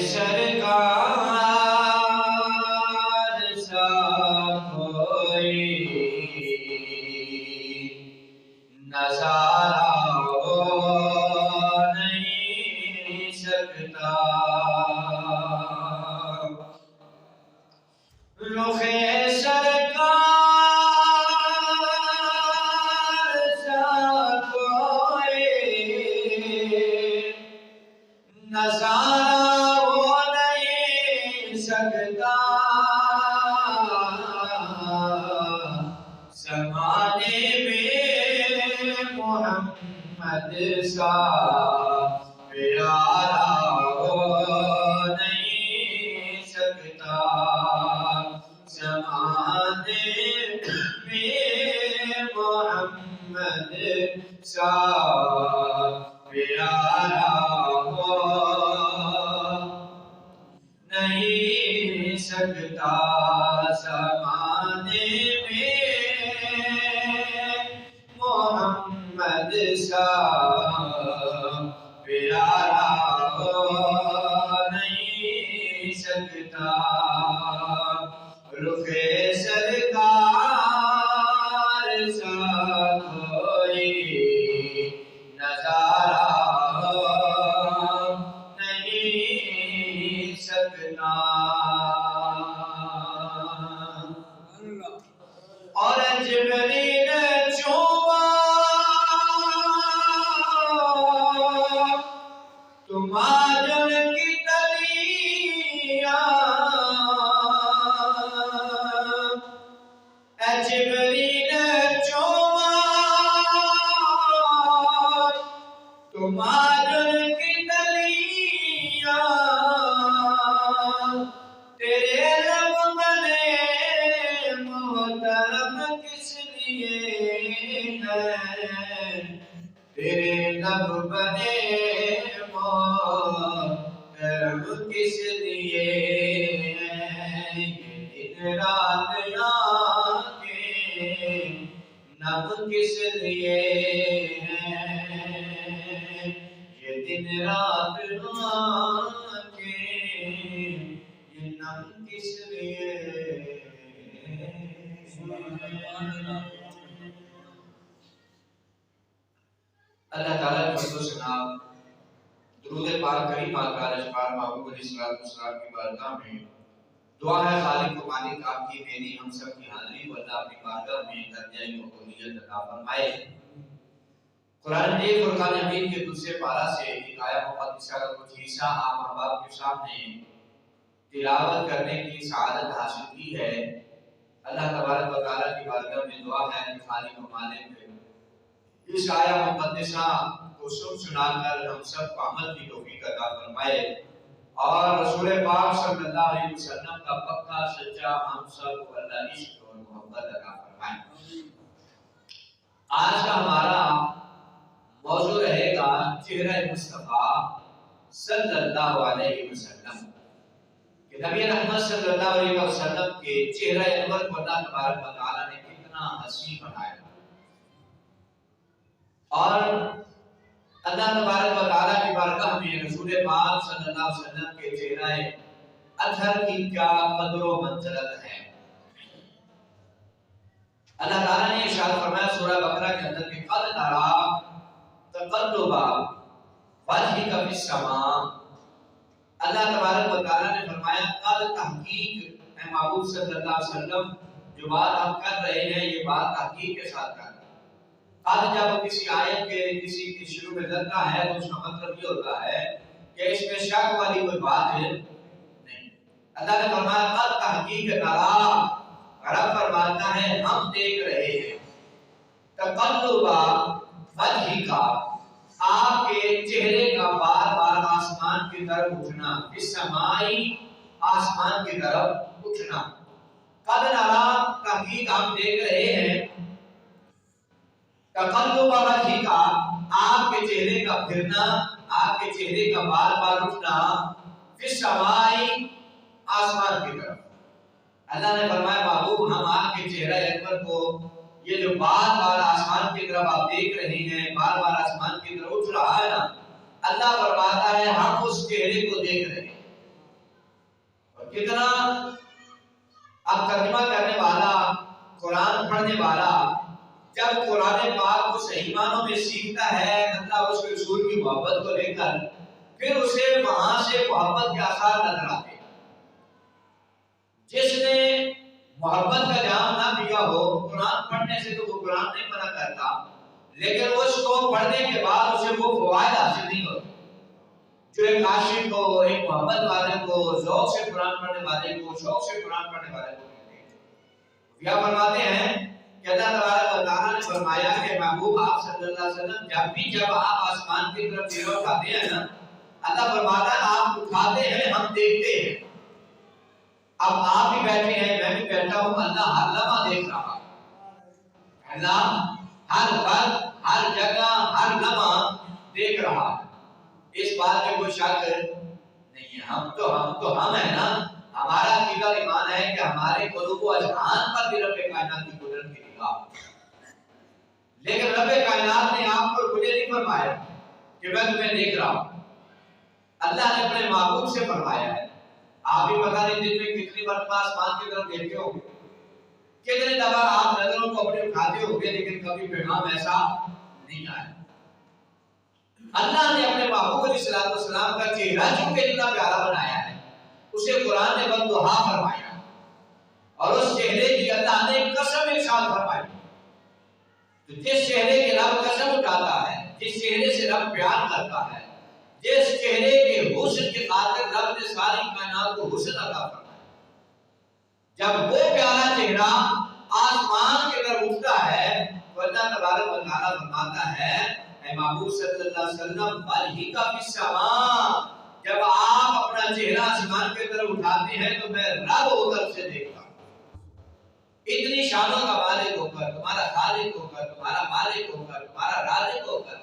سرکار سا کوئی نظارہ ہو نہیں سکتا، رخ سرکار سا کوئی نظارہ ہو نہیں سکتا، زمانے میں محمد سا پیارا ہو نہیں سکتا، زمانے میں محمد سا پیارا ہو نہیں سکتا، زمانے میں محمد سا پیارا ہو نہیں سکتا، رخ سرکار سا کوئی نظارہ ہو نہیں سکتا۔ اور جبریل چوما تمہارے کی تلیاں، اے جبریل چوما تمہارے کی تلیاں، تیرے لب بنے محترم کس لیے ہیں، تیرے لب بنے محترم کس لیے ہیں، یہ دن رات آنکھیں نم کس لیے ہیں، یہ دن رات آنکھیں یہ نم کس لیے ہیں۔ اللہ تعالیٰ کی فضل و ثنا، درود پاک کریم آقا اشفاق محبوب علیہ السلام کی بارگاہ میں دعا ہے خالق و مالک آپ کی میری ہم سب کی حاضری کو اللہ اپنی بارگاہ میں درجہ مقبولیت عطا فرمائے۔ قرآن مجید فرقان حمید کے دوسرے پارہ سے ایک آیت مقدسہ کا کچھ حصہ آپ احباب کے سامنے تلاوت کرنے کی سعادت حاصل کی ہے۔ اللہ تبارک و تعالیٰ کی بارگاہ میں دعا ہے کہ خالق و مالک اس آیت مقدسہ کو سنا کر ہم سب کو عمل کی توفیق عطا فرمائے، اور رسول پاک صلی اللہ علیہ وسلم کا پکا سچا ہم سب کو اللہ عشق اور محبت عطا فرمائے۔ آج کا ہمارا موضوع رہے گا چہرہ مصطفیٰ صلی اللہ علیہ وسلم، کہ نبی رحمت صلی اللہ علیہ وسلم کے چہرہ انور کو اللہ تبارک و تعالیٰ نے کتنا حسین بنایا، اور اللہ تبارک و تعالیٰ کی بارگاہ میں رسول پاک صلی اللہ علیہ وسلم کے چہرہ اطہر کی کیا قدر و منزلت ہے۔ اللہ تعالیٰ نے ارشاد فرمایا سورہ بقرہ کے اندر کہ قد نرا تقلب وجهك في السماء، اللہ تبارک و تعالیٰ نے فرمایا قد تحقیق اے محبوب صلی اللہ علیہ وسلم جو بات ہم کر رہے ہیں یہ بات تحقیق کے ساتھ کر رہے ہیں۔ قد جب کسی آیت کے کسی کی شروع میں لگتا ہے تو اس کا مطلب یہ ہوتا ہے کہ اس میں شک والی کوئی بات ہے نہیں۔ اللہ نے فرمایا قد تحقیق نرا، رب فرماتا ہے ہم دیکھ رہے ہیں تقلب وجهك، آپ کے چہرے کا بار بار آسمان کی طرف اٹھنا، اس سمائی آسمان کی طرف اٹھنا۔ قد نرا تحقیق ہم دیکھ رہے ہیں تقلب وجهك، آپ کے چہرے کا پھرنا، آپ کے چہرے کا بار بار اٹھنا، فی السماء آسمان کی طرف۔ اللہ نے فرمایا محبوب ہم آپ کے چہرہ انور کو یہ جو بار بار آسمان کی طرف آپ دیکھ رہے ہیں، بار بار آسمان کی طرف اٹھ رہا ہے نا، اللہ فرماتا ہے ہم اس چہرے کو دیکھ رہے ہیں. اور کتنا اب ترجمہ کرنے والا، قرآن پڑھنے والا جب قرآن پاک کو صحیح معنوں میں سیکھتا ہے اللہ اس کے رسول کی محبت کو لے کر، پھر اسے وہاں سے محبت کے آثار نظر آتے ہیں. جس نے محبت کا جام نہ پیا ہو قرآن پڑھنے سے تو وہ قرآن نہیں منع کرتا، لیکن اس کو پڑھنے کے بعد اسے وہ فوائد حاصل نہیں ہوتے جو ایک عاشق کو، ایک محبت والے کو، ذوق سے قرآن پڑھنے والے کو، شوق سے قرآن پڑھنے والے کو ملتے ہیں. کیا فرماتے ہیں کہ اللہ تبارک و تعالیٰ نے فرمایا کہ محبوب آپ صلی اللہ علیہ وسلم جب آپ آسمان کی طرف چہرہ اٹھاتے ہیں نا، اللہ فرماتا ہے آپ اٹھاتے ہیں ہم دیکھتے ہیں. اب آپ بھی بیٹھے ہیں، میں بھی بیٹھا ہوں، اللہ ہر لمحہ دیکھ رہا ہے. اللہ ہر وقت، ہر جگہ، ہر لمحہ دیکھ رہا ہے. اس بات میں کوئی شک نہیں ہے. ہم ہیں نا. ہمارا عقیدہ ایمان ہے کہ ہمارے قلوب و اذہان پر بھی رب کائنات کی قدرت کی نگاہ، لیکن رب کائنات نے آپ کو مجھے نہیں فرمایا کہ میں تمہیں دیکھ رہا ہوں. اللہ نے اپنے محبوب سے فرمایا ہے. آپ بھی پتہ نہیں دن میں کتنی مرتبہ آسمان کی طرف دیکھتے ہو گے، کتنے دفعہ آپ نظروں کو اپنے اٹھاتے ہو گے، لیکن کبھی پیغام ایسا نہیں آیا. اللہ نے اپنے محبوب علیہ السلام کا چہرہ چونکہ اتنا پیارا بنایا ہے، اسے قرآن نے والضحیٰ فرمایا، اور اس چہرے کی اللہ نے قسم ارشاد فرمائی. تو جس چہرے کے رب قسم اٹھاتا ہے، جس چہرے سے رب پیار کرتا ہے، جس چہرے کے حسن کی خاطر رب نے ساری کائنات کو حسن عطا فرمایا، جب وہ پیارا چہرہ آسمان کی طرف اٹھتا ہے تو اللہ تبارک و تعالیٰ فرماتا ہے اے محبوب صلی اللہ علیہ وسلم بلہی کا فی السماء، جب آپ اپنا چہرہ آسمان کی طرف اٹھاتے ہیں تو میں رب ہو کر اسے دیکھتا ہوں. اتنی شانوں کا مالک ہو کر، تمہارا خالق ہو کر، تمہارا مالک ہو کر، تمہارا رازق ہو کر،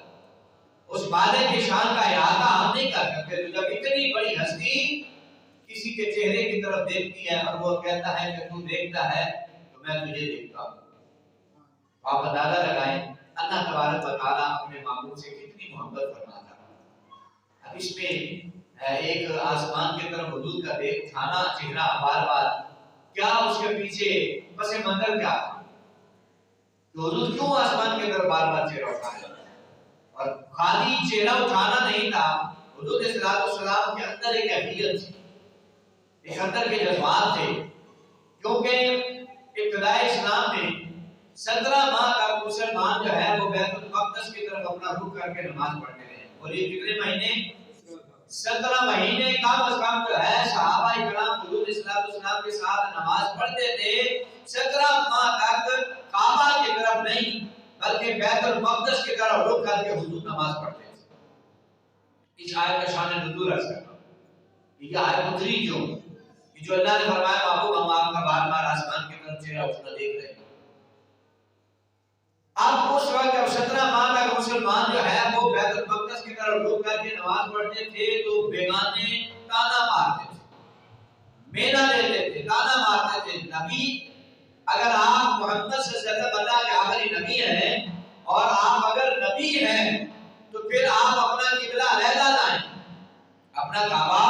اس مالک کی شان کا احاطہ ہم نہیں کر سکتے. تو جب اتنی بڑی ہستی کسی کے چہرے کی طرف دیکھتی ہے اور وہ کہتا ہے کہ تو دیکھتا ہے تو میں تجھے دیکھتا ہوں، آپ اندازہ لگائیں اللہ تبارک و تعالیٰ اپنے محبوب سے کتنی محبت فرماتا ہے. اب اس میں ایک آسمان کی طرف حضور کا دیکھ اٹھانا چہرہ بار بار، کیا اس کے پیچھے پس منظر کیا تھا؟ تو حضور کیوں آسمان کی طرف بار بار چہرہ اٹھایا؟ اور خالی چہرہ اٹھانا نہیں تھا، حضور صلی اللہ علیہ وسلم کے اندر ایک کیفیت تھی، ایک اندر کے جذبات تھے. کیونکہ ابتدائی اسلام میں 17 ماہ کا مسلمان جو ہے وہ بیت المقدس کی طرف اپنا رخ کر کے نماز پڑھتے رہے. اور یہ کتنے مہینے؟ 17 مہینے کم از کم جو ہے صحابہ کرام حضور صلی اللہ علیہ وسلم کے ساتھ نماز پڑھتے تھے. 17 ماہ تک کعبہ کی طرف نہیں بلکہ بیت المقدس کی طرف رخ کر کے حضور نماز پڑھتے تھے. اس آیت کا شان نزول عرض کرتا ہوں. یہ آیت اتری کیوں کہ جو اللہ نے فرمایا محبوب ہم آپ کا بار بار آسمان کی طرف چہرہ اٹھنا دیکھ رہے ہیں. اب اس وقت جب 17 ماہ تک مسلمان جو ہے وہ بیت المقدس کی طرف رخ کر کے نماز پڑھتے تھے تو بیگانے تانا مارتے تھے، مینا لیتے تھے، تانا مارتے تھے. نبی اگر آپ محمد صلی اللہ علیہ وسلم اللہ کے آخری نبی ہیں اور آپ اگر نبی ہیں تو پھر آپ اپنا قبلہ علیحدہ لائیں، اپنا کعبہ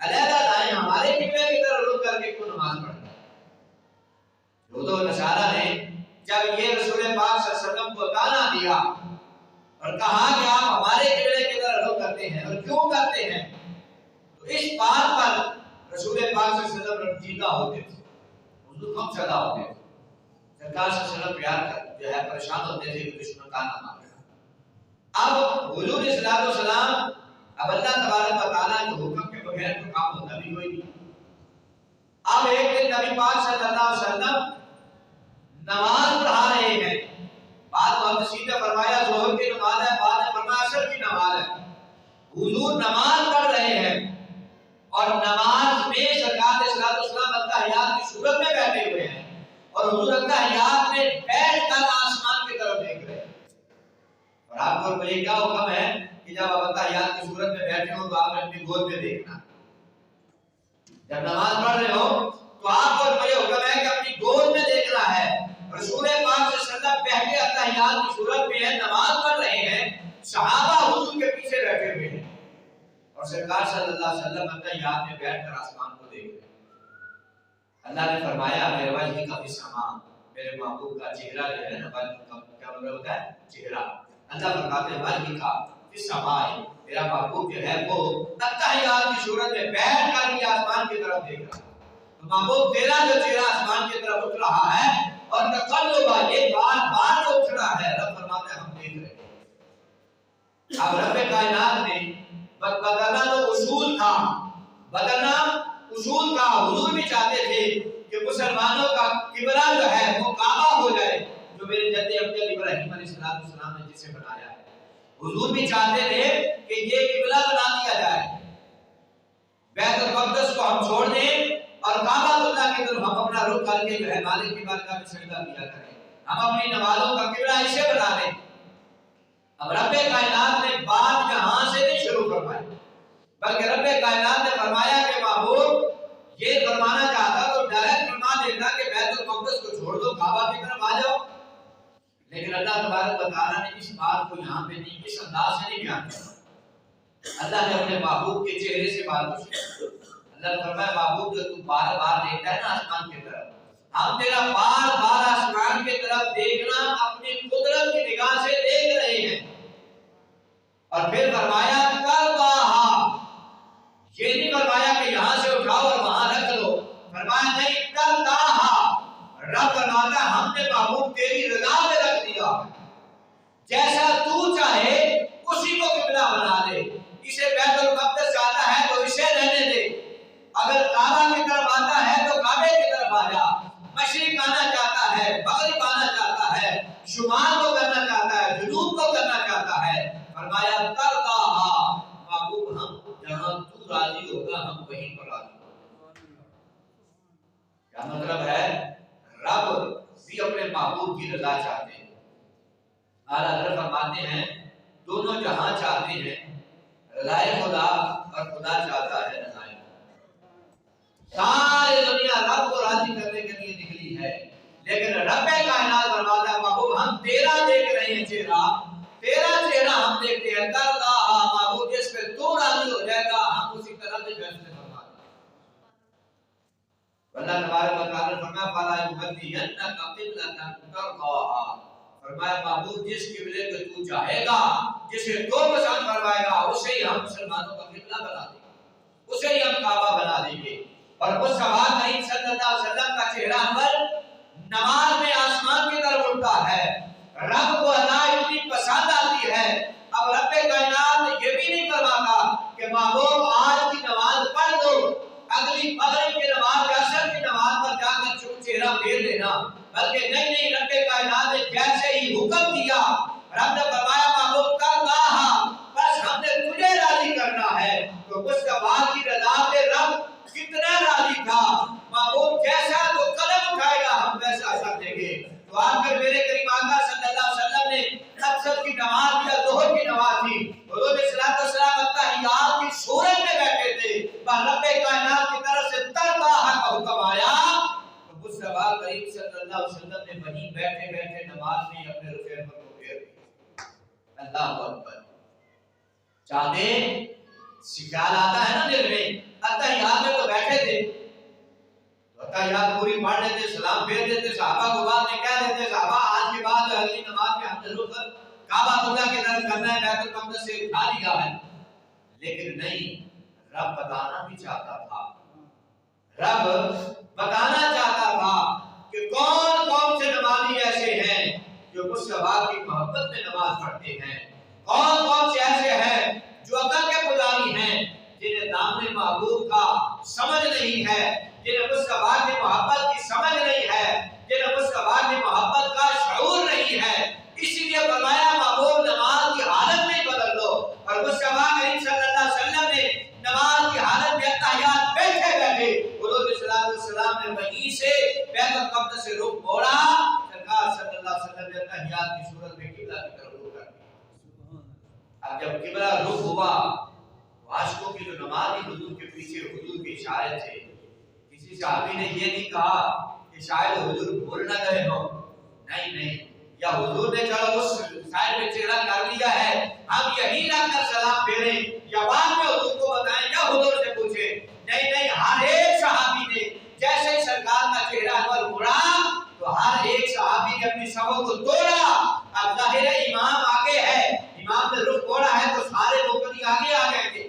علیحدہ لائیں، ہمارے قبلے کی طرف رخ کر کے کیوں نماز پڑھتے ہیں؟ یہود و نصارہ نے جب یہ رسول پاک صلی اللہ علیہ وسلم کو تانا دیا اور کہا کہ آپ ہمارے قبلے کی طرف رخ کرتے ہیں اور کیوں کرتے ہیں، تو اس بات پر رسول پاک صلی اللہ علیہ وسلم رنجیدہ ہوتے تھے، حضور غم زدہ ہوتے تھے. سرکار صلی اللہ علیہ وسلم پیار کر جو ہے پریشان ہوتے تھے کہ دشمن تانا مار رہا. اب حضور صلی اللہ علیہ وسلم اب اللہ تبارک و تعالیٰ کے حکم کے بغیر تو کام ہوتا بھی کوئی نہیں. اب ایک دن نبی پاک صلی اللہ علیہ وسلم نماز پڑھا رہے ہیں. بعد محدثین نے فرمایا ظہر کی نماز ہے، بعد نے فرمایا عصر کی نماز ہے. حضور نماز پڑھ رہے ہیں اور نماز میں سرکار صلی اللہ علیہ وسلم التحیات کی صورت میں بیٹھے ہوئے ہیں اور حضور التحیات میں بیٹھ کر آسمان کی طرف دیکھ رہے ہیں. اور آپ کو یہ کیا حکم ہے کہ جب آپ التحیات کی صورت میں بیٹھے ہو تو آپ نے اپنی گود میں دیکھنا. جب نماز پڑھ رہے ہو تو آپ کو یہ حکم ہے کہ اپنی گود میں دیکھنا ہے. رسول پاک صلی اللہ علیہ وسلم پہلے التحیات کی صورت میں ہے، نماز پڑھ رہے ہیں، صحابہ حضور کے پیچھے بیٹھے ہوئے ہیں. اور سرکار صلی اللہ علیہ وسلم اتحیات میں بیٹھ کر آسمان کو دیکھ رہے ہیں۔ اللہ نے فرمایا میرے وجہ کا بھی سما، میرے محبوب کا چہرہ جو ہے نا، کیا مطلب ہوتا ہے چہرہ، اللہ فرماتے ہیں وجہ کا بھی سما، میرا محبوب جو ہے وہ اتحیات کی صورت میں بیٹھ کر یہ آسمان کی طرف دیکھ رہا ہے۔ تو محبوب تیرا جو چہرہ آسمان کی طرف اٹھ رہا ہے اور تقلبہ یہ بار بار اٹھ رہا ہے، رب فرماتے ہیں ہم دیکھ رہے ہیں۔ اب رب کائنات نے بدلنا تو اصول تھا، بدلنا اصول تھا، حضور بھی چاہتے تھے کہ مسلمانوں کا قبلہ جو ہے وہ کعبہ ہو جائے، جو میرے جد ابجد ابراہیم علیہ السلام نے جسے بنایا ہے۔ حضور بھی چاہتے تھے کہ یہ قبلہ بنا دیا جائے، بیت المقدس کو ہم چھوڑ دیں اور کعبہ اللہ کی طرف ہم اپنا رخ کر کے جو ہے مالک کی بارگاہ میں سجدہ کیا کریں، ہم اپنی نمازوں کا قبلہ اسے بنا لیں۔ اب رب کائنات نے بات یہاں سے نہیں شروع فرمائی، بلکہ رب کائنات نے فرمایا کہ محبوب یہ فرمانا چاہتا تو ڈائریکٹ فرما دیتا کہ بیت المقدس کو چھوڑ دو، کعبہ کی طرف آ جاؤ، لیکن اللہ تبارک و تعالیٰ نے اس بات کو یہاں پہ نہیں، اس انداز سے نہیں بیان کیا۔ اللہ نے اپنے محبوب کے چہرے سے بات پوچھی۔ اللہ نے فرمایا محبوب جو تو بار بار دیکھتا ہے نا آسمان کی طرف، ہم تیرا بار بار آسمان کی طرف دیکھنا اپنی قدرت کی نگاہ سے دیکھ رہے ہیں۔ اور پھر فرمایا کرباہا، یہ نہیں فرمایا کہ یہاں سے اٹھاؤ اور وہاں رکھ لو، فرمایا نہیں کرباہا، رب فرماتا ہم نے محبوب تیری رضا میں رکھ دیا، جیسا تو چاہے اسی کو قبلہ بنا لے، اسے بیت المقدس چاہتا ہے تو اسے رہنے دے، اگر کعبہ کی طرف آتا ہے تو کعبے کی طرف آ جا، مشرق آنا چاہتا ہے، مغرب آنا چاہتا ہے، شمال کو کرنا چاہتا ہے، جنوب کو کرنا چاہتا ہے، فرمایا کرباہا، محبوب ہم جہاں تو راضی ہوگا ہم وہیں پر راضی ہوگا۔ کیا مطلب ہے؟ رب بھی اپنے محبوب کی رضا چاہتے ہیں۔ اعلیٰ حضرت فرماتے ہیں دونوں جہاں چاہتے ہیں، رضائے خدا اور خدا چاہتا ہے رضائے خدا۔ ساری دنیا رب کو راضی کرنے کے لیے نکلی ہے، لیکن رب کائنات فرماتا ہے محبوب ہم تیرا دیکھ رہے ہیں چہرہ، تیرا چہرہ ہم دیکھتے ہیں، کرباہا، محبوب جس پہ تو راضی ہو جائے گا ہم اسی طرح سے فیصلے فرماتے ہیں۔ اللہ تبارک و تعالیٰ نے فرمایا فَلَا يُبَدِّلَنَّكَ قِبْلَةً تَرْضَاهَا، فرمایا محبوب جس قبلے کو تو چاہے گا، جسے تو پسند فرمائے گا، اسے ہی ہم مسلمانوں کا قبلہ بنا دیں گے، اسے ہی ہم کعبہ بنا دیں گے۔ اور مصطفیٰ کریم صلی اللہ علیہ وسلم کا چہرہ انور نماز میں آسمان کی طرف اٹھتا ہے، رب کو ادا اتنی پسند آتی ہے۔ اب رب کائنات یہ بھی نہیں فرماتا کہ محبوب آج کی نماز پڑھ دو، اگلی مغرب کی نماز یا عصر کی نماز پر جا کر چہرہ پھیر لینا، بلکہ نہیں رب کائنات نے جیسے ہی حکم دیا، رب نے فرمایا محبوب کرباہا، بس ہم نے تجھے راضی کرنا ہے۔ تو مصطفیٰ کی رضا پہ رب کتنا راضی تھا، محبوب جیسا تو قدم اٹھائے گا ہم ویسا کر دیں گے۔ تو آخر میرے کریم آقا صلی اللہ علیہ وسلم نے عصر کی نماز یا ظہر کی نماز تھی، حضور علیہ السلام اتحیات کی صورت میں بیٹھے تھے، پر رب کائنات کی طرف سے کرباہا کا حکم آیا تو مصطفیٰ کریم صلی اللہ علیہ وسلم نے وہیں بیٹھے بیٹھے نماز میں اپنے رفع پر کو پھیر دیا۔ اللہ اکبر، چاہتے خیال آتا ہے نا دل میں، اتحیات میں تو بیٹھے تھے، اتحیات پوری پڑھ لیتے، سلام پھیر دیتے، صحابہ کو بعد میں کہہ دیتے صحابہ آج کے بعد اگلی نماز میں ہم ضرور کعبہ اللہ کی طرف کرنا ہے، بیت المقدس سے اٹھا لیا ہے، لیکن نہیں، رب بتانا بھی چاہتا تھا، رب بتانا چاہتا تھا کہ کون کون سے نمازی ایسے ہیں جو مصطفیٰ کی محبت میں نماز پڑھتے ہیں، کون کون سے ایسے ہیں جو عقل کے پجاری ہیں، جنہیں دامن محبوب کا سمجھ نہیں ہے، جنہیں مصطفیٰ کی محبت کی سمجھ نہیں ہے، جنہیں مصطفیٰ کی محبت کا شعور نہیں ہے۔ اسی لیے فرمایا محبوب نماز کی حالت میں بدل دو، اور مصطفیٰ کریم صلی اللہ علیہ وسلم نے نماز کی حالت میں اتحیات بیٹھے بیٹھے حضور صلی اللہ علیہ وسلم نے وہیں سے بیت المقدس سے رخ موڑا، سرکار صلی اللہ علیہ وسلم نے اتحیات کی صورت میں قبلہ کی طرف رخ کر دیا۔ اب جب قبلہ رخ ہوا، عاشقوں کی جو نماز ہی حضور کے پیچھے حضور کے اشارے تھے، کسی صحابی نے یہ نہیں کہا کہ شاید حضور بھول نہ گئے ہوں، نہیں، یا حضور نے چلو اس سائڈ میں چہرہ کر لیا ہے ہم یہی رکھ کر سلام پھیریں یا بعد میں حضور کو بتائیں یا حضور سے پوچھیں؟ نہیں، ہر ایک صحابی نے جیسے ہی سرکار کا چہرہ انور مڑا تو ہر ایک صحابی نے اپنی صفوں کو توڑا. اب ظاہر ہے امام آگے ہے، امام نے رخ موڑا ہے تو سارے لوگ آگے آ جائیں گے،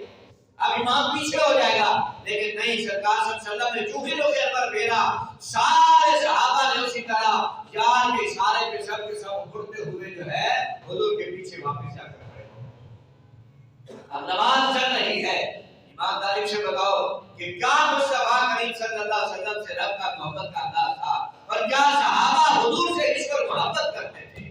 اب امام پیچھے ہو جائے گا. لیکن نہیں، سرکار صلی اللہ علیہ وسلم نے جو بھی لوگ انور پھیرا سارے صحابہ نے اسی طرح یار کے اشارے پہ سب کے سب مڑتے ہوئے جو ہے حضور کے پیچھے واپس جا کر کھڑے ہو. اب نماز چل رہی ہے، ایمانداری سے بتاؤ کہ کیا مصطفیٰ کریم صلی اللہ علیہ وسلم سے رب کا محبت کا انداز تھا اور کیا صحابہ حضور سے عشق اور محبت کرتے تھے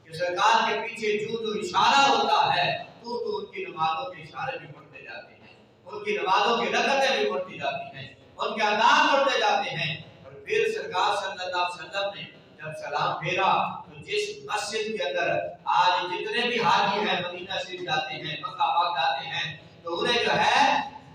کہ سرکار کے پیچھے جو اشارہ ہوتا ہے تو ان کی نمازوں کے اشارے بھی بڑھتے جاتے ہیں، ان کی نمازوں کی رکعتیں بھی بڑھتی جاتی ہیں، ان کے اذان بڑھتے جاتے ہیں. اور پھر سرکار صلی اللہ علیہ وسلم نے جب سلام پھیرا تو جس مسجد کے اندر آج جتنے بھی حاجی ہیں مدینہ شریف جاتے ہیں، مکہ پاک جاتے ہیں تو انہیں جو ہے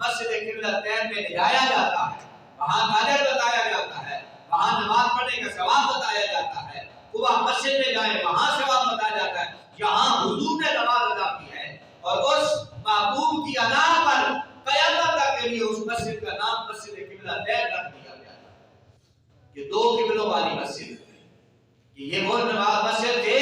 مسجد قبلتین میں لے جایا جاتا ہے، وہاں اجر بتایا جاتا ہے، وہاں نماز پڑھنے کا ثواب بتایا جاتا ہے. وہ مسجد میں جائیں وہاں ثواب بتایا جاتا ہے جہاں حضور نے نماز ادا کی ہے. اور اس محبوب کی ادا پر قیامت تک کے لیے اس مسجد کا نام مسجد قبلتین رکھ دیا گیا ہے کہ دو قبلوں والی مسجد. کہ یہ وہ نماز مسجد تھے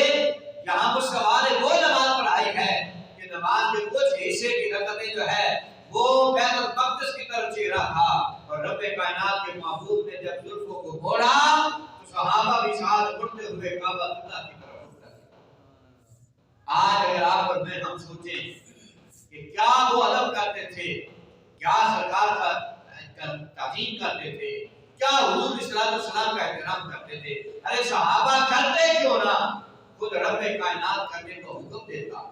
یہاں مصطفیٰ نے وہ نماز پڑھائی ہے کہ نماز کے کچھ حصے کی رکعتیں جو ہے وہ بیت المقدس کی طرف چہرہ تھا اور رب کائنات کے محبوب نے جب زلفوں کو موڑا تو صحابہ بھی ساتھ اٹھتے ہوئے کعبہ اللہ کی طرف اٹھتے. آج اگر آپ اور میں ہم سوچیں کہ کیا وہ ادب کرتے تھے، کیا سرکار کا تعظیم کرتے تھے، کیا حضور صلی اللہ علیہ وسلم کا احترام کرتے تھے. ارے صحابہ کرتے کیوں نہ، خود رب کائنات کرنے کو حکم دیتا.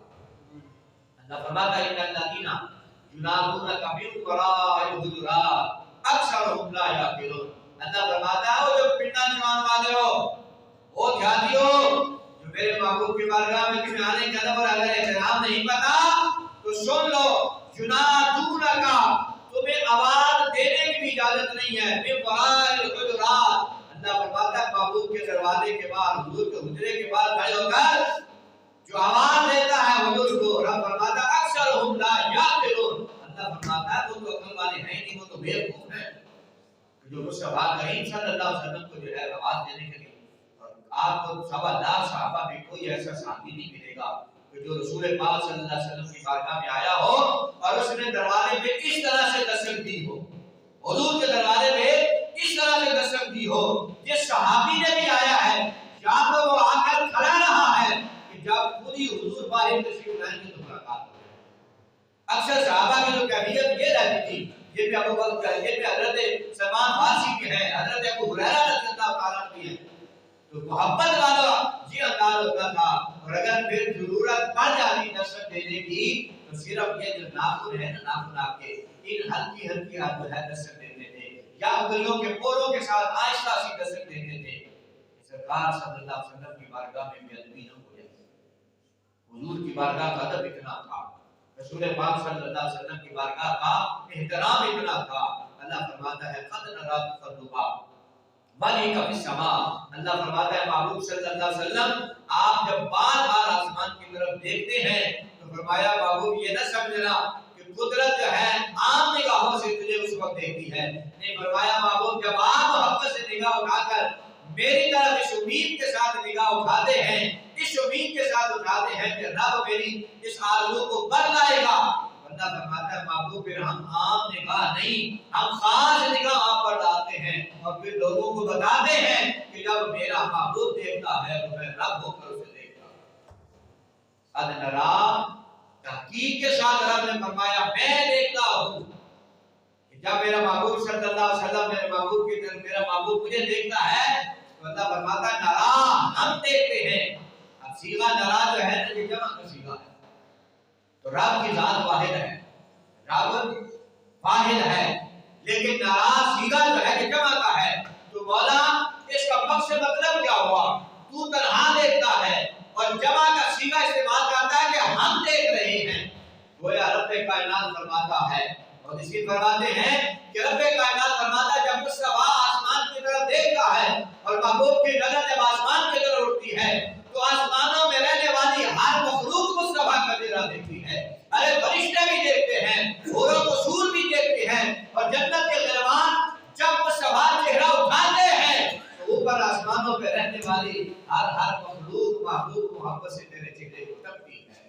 اللہ فرماتا ہے ان الذین ینادونک من وراء الحجرات اکثرهم لا یعقلون. اللہ فرماتا ہے وہ جو پنڈا جوان والے ہو، وہ دیہاتیو جو میرے محبوب کی بارگاہ میں تمہیں آنے کا ادب اور احترام نہیں پتا تو سن لو، ینادونک تمہیں آواز دینے کی بھی اجازت نہیں ہے من وراء الحجرات. اللہ فرماتا ہے محبوب کے دروازے کے باہر حضور کے حجرے کے باہر کھڑے ہو کر جو آواز دیتا ہے حضور کو، رب فرماتا ہے اکثرهم لا یعقلون. اللہ فرماتا ہے وہ تو عقل والے ہیں نہیں، وہ تو بیوقوف ہیں. جو مصطفیٰ کریم صلی اللہ علیہ وسلم کو جو ہے آواز دینے کے لیے، اور آپ کو 1.25 صحابہ میں کوئی ایسا صحابی نہیں ملے گا کہ جو رسول پاک صلی اللہ علیہ وسلم کی بارگاہ میں آیا ہو اور اس نے دروازے پہ اس طرح سے دستک دی ہو، حضور کے دروازے پہ اس طرح سے دستک دی ہو. جس صحابی نے بھی آیا ہے یا تو وہ آ کر کھڑا رہا ہے کہ جب خودی حضور باہر تشریف لائیں گے تو ملاقات ہو. اکثر صحابہ کی جو کیفیت یہ رہتی تھی، یہ بھی ابو بکر ہے، یہ بھی حضرت سلمان فارسی کے ہیں، حضرت ابو ہریرہ رضی اللہ تعالیٰ عنہ بھی ہیں، تو محبت والا یہ انداز ہوتا تھا. اور اگر پھر ضرورت پڑ جاتی دستک دینے کی تو صرف یہ جو ناخن ہے نا، ناخن آپ کے ان ہلکی ہلکی آپ جو ہے دستک دیتے تھے یا انگلیوں کے پوروں کے ساتھ آہستہ سی دستک دیتے تھے. سرکار صلی اللہ علیہ وسلم کی بارگاہ میں بے ادبی نہ ہو جائے. حضور کی بارگاہ کا ادب اتنا تھا، رسول پاک صلی اللہ علیہ وسلم کی بارگاہ کا احترام اتنا تھا. اللہ فرماتا ہے قد نرا تقلبا وجهک فی السماء. اللہ فرماتا ہے محبوب صلی اللہ علیہ وسلم آپ جب بار بار آسمان کی طرف دیکھتے ہیں تو فرمایا محبوب یہ نہ سمجھنا کہ قدرت جو ہے عام نگاہوں سے تجھے اس وقت دیکھتی ہے. نہیں، فرمایا محبوب جب آپ محبت سے نگاہ اٹھا کر میری طرف اس امید کے ساتھ نگاہ اٹھاتے ہیں، اس امید کے ساتھ اٹھاتے ہیں کہ رب میری اس آرزو کو بدلائے گا. بندہ فرماتا ہے محبوب پھر ہم عام نگاہ نہیں، ہم خاص نگاہ آپ پر ڈالتے ہیں اور پھر لوگوں کو بتاتے ہیں کہ جب میرا محبوب دیکھتا ہے تو میں رب ہو کر اسے دیکھتا ہوں. قد نرا تحقیق کے ساتھ رب نے فرمایا میں دیکھتا ہوں. جب میرا محبوب صلی اللہ علیہ وسلم میرے محبوب کی طرف میرا محبوب مجھے دیکھتا ہے تو اللہ فرماتا ہے نرا ہم دیکھتے ہیں. اب صیغہ نرا جو ہے نا یہ جمع کا صیغہ ہے، تو رب کی ذات واحد ہے، رب واحد ہے، لیکن نرا صیغہ جو ہے کہ جمع کا ہے. تو مولا اس کا مقصد مطلب کیا ہوا؟ تو تنہا دیکھتا ہے اور جمع کا صیغہ استعمال کرتا ہے کہ ہم دیکھ رہے ہیں. گویا رب کائنات فرماتا ہے اور اس کی فرماتے ہیں کہ رب کائنات فرماتا ہے جب مصطفیٰ آسمان کی طرف دیکھتا ہے اور محبوب کی نظر جب آسمان کی طرف اٹھتی ہے تو آسمانوں میں رہنے والی ہر مخلوق مصطفیٰ کا چہرہ دیکھتی ہے. ارے فرشتے بھی دیکھتے ہیں, حور و قصور بھی دیکھتے ہیں, اور جنت کے غلمان جب مصطفیٰ چہرہ اٹھاتے ہیں تو اوپر آسمانوں پہ رہنے والی ہر مخلوق محبوب محبت سے تیرے چہرے کو تکتی ہے.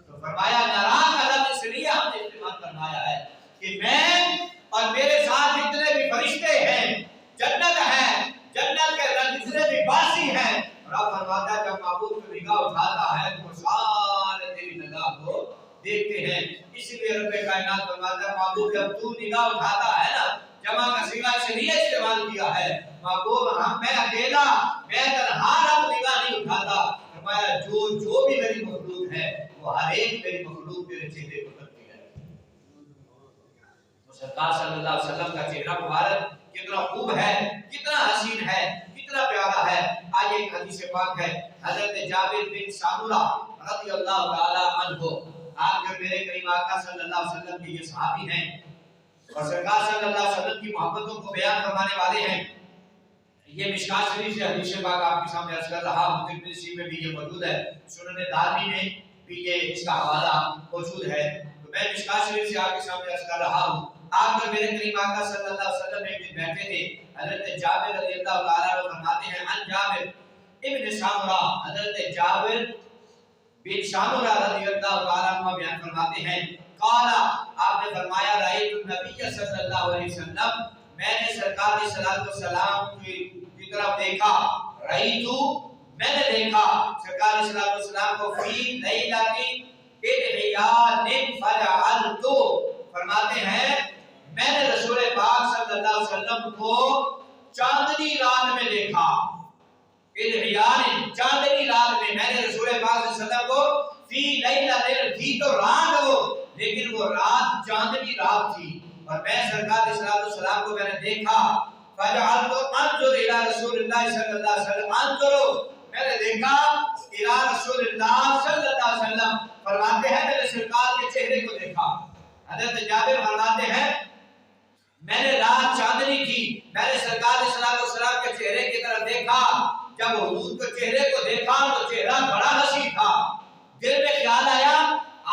تو فرمایا نرا کا لفظ اس لیے ہم نے استعمال فرمایا ہے کہ میں اور میرے ساتھ جتنے بھی فرشتے ہیں, جنت ہے, جنت کے جتنے بھی باسی ہیں, رب فرماتا ہے جب محبوب کو نگاہ اٹھاتا ہے تو سارے تیری نگاہ کو دیکھتے ہیں. اس لیے رب کائنات فرماتا ہے محبوب جب تو نگاہ اٹھاتا ہے نا, جمع کا صیغہ اس لیے استعمال کیا ہے محبوب میں اکیلا میں تنہا رب نگاہ نہیں اٹھاتا. فرمایا جو بھی میری مخلوق ہے وہ ہر ایک میری مخلوق تیرے چہرے کو تکتی ہے. تو سرکار صلی اللہ علیہ وسلم کا چہرہ مبارک کتنا خوب ہے, کتنا حسین ہے, کتنا پیارا ہے. آج ایک حدیث پاک ہے حضرت جابر بن سامورہ رضی اللہ تعالی عنہ, آپ جو میرے کریم آقا صلی اللہ علیہ وسلم کے یہ صحابی ہیں اور سرکار صلی اللہ علیہ وسلم کی محبتوں کو بیان فرمانے والے ہیں. یہ مشکات شریف سے حدیث پاک آپ کے سامنے عرض کر رہا ہوں, ترمذی میں بھی یہ موجود ہے, سنن دارمی میں بھی یہ اس کا حوالہ موجود ہے. تو میں مشکات شریف سے آپ کے سامنے عرض کر رہا ہوں. آپ جو میرے کریم آقا صلی اللہ علیہ وسلم ایک دن بیٹھے تھے, حضرت جابر رضی اللہ تعالیٰ عنہ فرماتے ہیں ان جابر ابن سامورہ, حضرت جابر بن سامورہ رضی اللہ تعالیٰ عنہ بیان فرماتے ہیں قال, آپ نے فرمایا رأیت النبی صلی اللہ علیہ وسلم, میں نے سرکار علیہ الصلوۃ والسلام کی طرف دیکھا, رأیت میں نے دیکھا سرکار علیہ الصلوۃ والسلام کو فی لیلۃ احیان فجعلت, فرماتے ہیں میں نے رسول پاک صلی اللہ علیہ وسلم کو چاندنی رات میں دیکھا. احیان چاندنی رات میں نے رسول پاک صلی اللہ علیہ وسلم کو فی لیلۃ, تھی تو رات وہ, لیکن وہ رات چاندنی رات تھی, اور میں سرکار علیہ السلام کو میں نے دیکھا. فجعلت انظر الی رسول اللہ صلی اللہ علیہ وسلم, انظر میں نے دیکھا الی رسول اللہ صلی اللہ علیہ وسلم, فرماتے ہیں میں نے سرکار کے چہرے کو دیکھا. حضرت جابر فرماتے ہیں میں نے رات چاندنی تھی, میں نے سرکار علیہ السلام کے چہرے کی طرف دیکھا. جب حضور کے چہرے کو دیکھا تو چہرہ بڑا حسین تھا. دل میں خیال آیا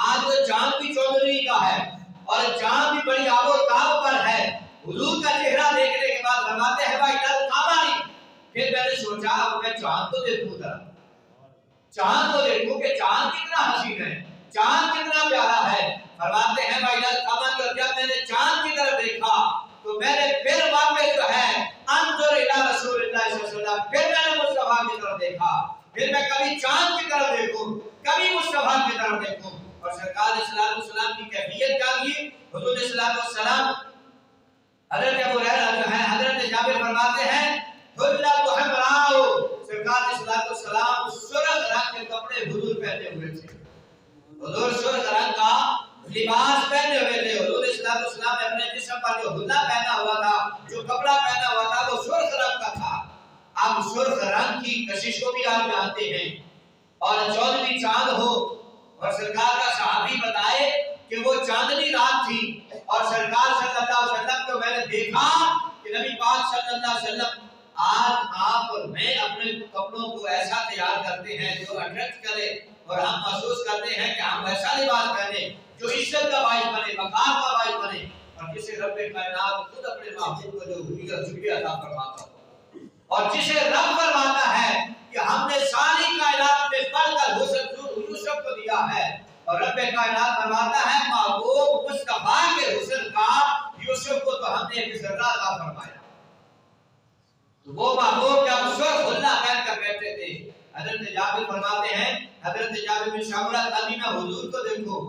آج تو چاند بھی چودھری کا ہے اور چاند بھی بڑی آب و تاب پر ہے. حضور کا چہرہ دیکھنے کے بعد فرماتے ہیں بھائی ڈر ہماری. پھر میں نے سوچا اب میں چاند کو دیکھوں, ذرا چاند کو دیکھوں کہ چاند کتنا حسین ہے, چاند کتنا پیارا ہے. فرماتے ہیں بھائی ڈر ہماری, اور جب میں نے چاند کی طرف دیکھا تو میں نے پھر واپس جو ہے انظر الی رسول اللہ صلی اللہ علیہ وسلم, پھر میں نے مصطفیٰ کی طرف دیکھا. پھر میں کبھی چاند کی طرف دیکھوں, کبھی مصطفیٰ کی طرف دیکھوں. اور سرکار علیہ السلام کی کیفیت کیا تھی, حضور علیہ السلام حضرت ابو ہریرہ جو ہے حضرت جابر فرماتے ہیں حلت حمراء, سرکار علیہ السلام سرخ رنگ کے کپڑے حضور پہنے ہوئے تھے. حضور سرخ رنگ کا لباس پہنے ہوئے تھے. حضور علیہ السلام نے اپنے جسم پر جو حلہ پہنا ہوا تھا, جو کپڑا پہنا ہوا تھا, وہ سرخ رنگ کا تھا. اب سرخ رنگ کی کشش کو بھی آپ جانتے ہیں, اور 14ویں چاند ہو اور سرکار کا صحابی بتائے کہ وہ چاندنی رات تھی, اور سرکار صلی اللہ علیہ وسلم کو میں نے دیکھا کہ نبی پاک صلی اللہ علیہ وسلم آج آپ اور میں اپنے کپڑوں کو ایسا تیار کرتے ہیں جو اٹریکٹ کرے, اور ہم محسوس کرتے ہیں کہ ہم ایسا لباس پہنے جو عزت کا باعث بنے, وقار کا باعث بنے, اور جسے رب کائنات خود اپنے محبوب کو جو حریت عطا فرماتا ہو, اور جسے رب فرماتا ہے کہ ہم نے ساری کائنات میں بڑھ کر حسن یوسف کو دیا ہے, اور رب کائنات فرماتا ہے محبوب مصطفیٰ کے حسن کا یوسف کو تو ہم نے ایک ذرہ عطا فرمایا. تو وہ محبوب جب سرخ اللہ پہن کر بیٹھے تھے, حضرت جابر فرماتے ہیں حضرت جابر بن سامورہ, کبھی میں حضور کو دیکھوں,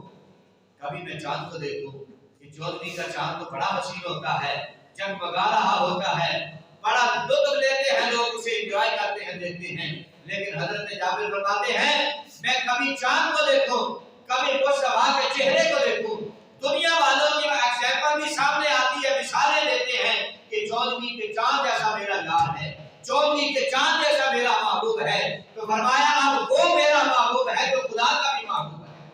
کبھی میں چاند کو دیکھوں. کہ 14ویں کا چاند تو بڑا حسین ہوتا ہے, جگمگا رہا ہوتا ہے, بڑا لطف لیتے ہیں لوگ, اسے انجوائے کرتے ہیں, دیکھتے ہیں. لیکن حضرت جابر فرماتے ہیں میں کبھی چاند کو دیکھوں, کبھی مصطفیٰ کے چہرے کو دیکھوں. دنیا والوں کی ایگزامپل بھی سامنے آتی ہے, مثالیں دیتے ہیں کہ 14ویں کے چاند جیسا میرا یار ہے, 14ویں کے چاند جیسا میرا محبوب ہے. تو فرمایا اب وہ میرا محبوب ہے جو خدا کا بھی محبوب ہے.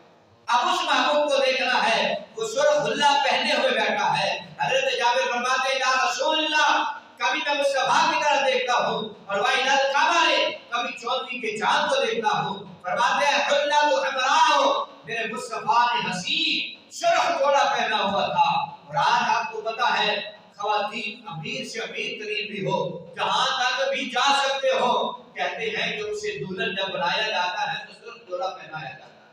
اب اس محبوب کو دیکھنا ہے, وہ سرخ حلہ پہنے ہوئے بیٹھا ہے. حضرت جابر فرماتے ہیں یا رسول اللہ, کبھی کبھی میں مصطفیٰ کی طرف دیکھتا ہوں، اور وَإِلَى الْقَمَرِ کبھی چودھری کے چاند کو دیکھتا ہوں۔ فرماتے ہیں حُلَّةُ حَمْرَاءُ میرے مصطفیٰ نے حسین سرخ جوڑا پہنا ہوا تھا۔ اور آج آپ کو پتا ہے خواتین امیر سے امیر ترین بھی ہو، جہاں تک بھی جا سکتے ہو، کہتے ہیں کہ اسے دلہن جب بنایا جاتا ہے تو سرخ جوڑا پہنایا جاتا ہے۔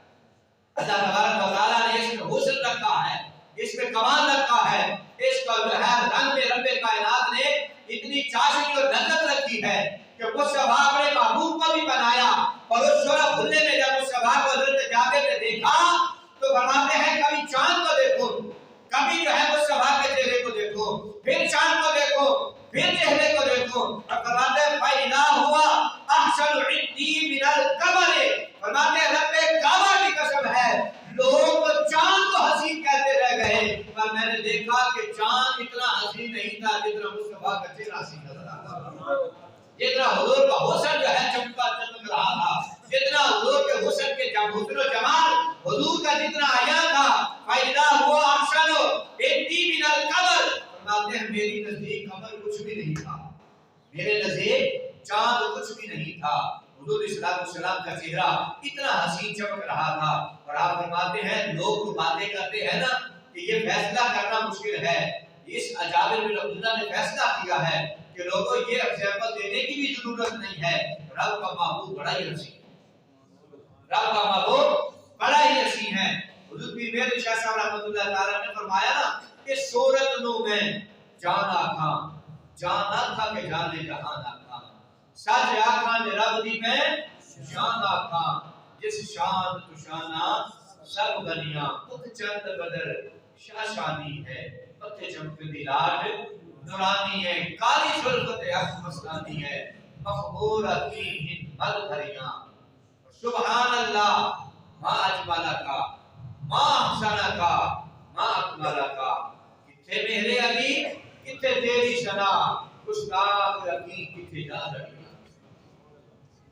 اللہ تبارک و تعالیٰ نے اس میں حسن رکھا ہے، اس میں کمال رکھا ہے، اس کا جو ہے رنگ میں رب کائنات نے اتنی چاشنی اور لذت رکھی ہے کہ مصطفیٰ اپنے محبوب کو بھی بنایا، اور اس سورہ کھلنے میں جب مصطفیٰ کو حضرت جابر نے دیکھا تو فرماتے ہیں کبھی چاند کو دیکھو، کبھی جو ہے مصطفیٰ کے چہرے کو دیکھو، پھر چاند کو دیکھو، پھر چہرے کو دیکھو، اور فرماتے ہیں فَإِذَا هُوَ أَحْسَنُ عِنْدِي مِنَ الْقَمَرِ فرماتے ہیں رب کعبہ کی قسم ہے لوگ چاند کو حسین کہتے رہ گئے، پر میں نے دیکھا کہ چاند اتنا حسین نہیں تھا جتنا مصطفیٰ کا چہرہ حسین نظر آتا تھا، جتنا حضور کا حسن جو ہے چمکا چمک رہا تھا، جتنا حضور کے حسن کے حسن و جمال حضور کا جتنا آیا تھا۔ فَإِذَا هُوَ أَحْسَنُ عِنْدِي مِنَ الْقَمَرِ فرماتے ہیں میری نزدیک قمر کچھ بھی نہیں تھا، میرے نزدیک چاند کچھ بھی نہیں تھا، حضور صلی اللہ علیہ وسلم کا چہرہ اتنا حسین چمک رہا تھا۔ اور آپ فرماتے ہیں لوگ تو باتیں کرتے ہیں نا کہ یہ فیصلہ کرنا مشکل ہے، اس جابر بن عبداللہ نے فیصلہ کیا ہے کہ لوگوں یہ ایگزامپل دینے کی بھی ضرورت نہیں ہے، رب کا محبوب بڑا ہی حسین ہے، رب کا محبوب بڑا ہی حسین ہے۔ حضور پیر مہر شاہ صاحب رحمۃ اللہ تعالیٰ نے فرمایا نا کہ صورت نو میں جانا کھاں، جانا تھا کہ جانے جہانا کھاں، سج آکھاں رب دی میں جانا کھاں، جس شان تو شانہ سب بنیاں، اُت چند بدر شاہ شانی ہے، پتھے چمک دی لاٹ نورانی ہے، کالی شرفت اخ مستانی ہے، مخبور اکی ہند بھریاں، سبحان اللہ ما اجمالہ کا ما احسنہ کا ما اکمالہ کا، کتھے میرے علی کتھے تیری شنا، گستاخ رکی کتھے جا رہی۔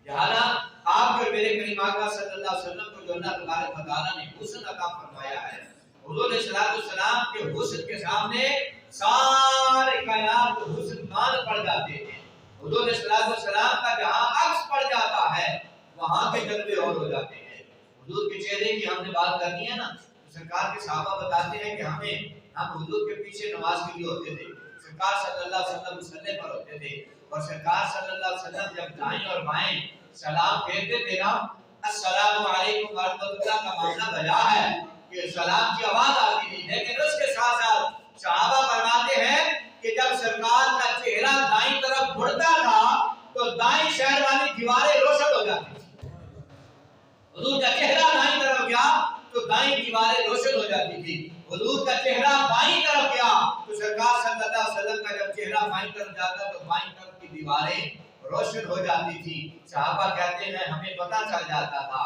لہذا آپ کے میرے کریم آقا صلی اللہ علیہ وسلم کو جو اللہ تبارک و تعالیٰ نے حسن عطا فرمایا ہے، حضور علیہ السلام کے حسن کے سامنے سارے کائنات کو حسن مان پڑ جاتے ہیں۔ حضور علیہ السلام کا جہاں عکس پڑ جاتا ہے وہاں کے جلوے اور ہو جاتے ہیں۔ حضور کے چہرے کی ہم نے بات کرنی ہے نا، سرکار کے صحابہ بتاتے ہیں کہ ہم حضور کے پیچھے نماز کے لیے ہوتے تھے، سرکار صلی اللہ علیہ وسلم مصلی پر ہوتے تھے، اور سرکار صلی اللہ علیہ وسلم جب دائیں اور بائیں سلام پھیرتے تھے نا، السلام علیکم ورحمۃ اللہ کا معنی بجا ہے کہ سلام کی آواز آتی تھی، لیکن اس کے ساتھ ساتھ صحابہ فرماتے ہیں کہ جب سرکار کا چہرہ دائیں طرف مڑتا تھا تو دائیں شہر والی دیواریں روشن ہو جاتی تھی، حضور کا چہرہ دائیں طرف گیا تو دائیں دیواریں روشن ہو جاتی تھی، حضور کا چہرہ بائیں طرف گیا تو سرکار صلی اللہ علیہ وسلم کا جب چہرہ بائیں طرف جاتا تو بائیں طرف کی دیواریں روشن ہو جاتی تھی۔ صحابہ کہتے ہیں ہمیں پتہ چل جاتا تھا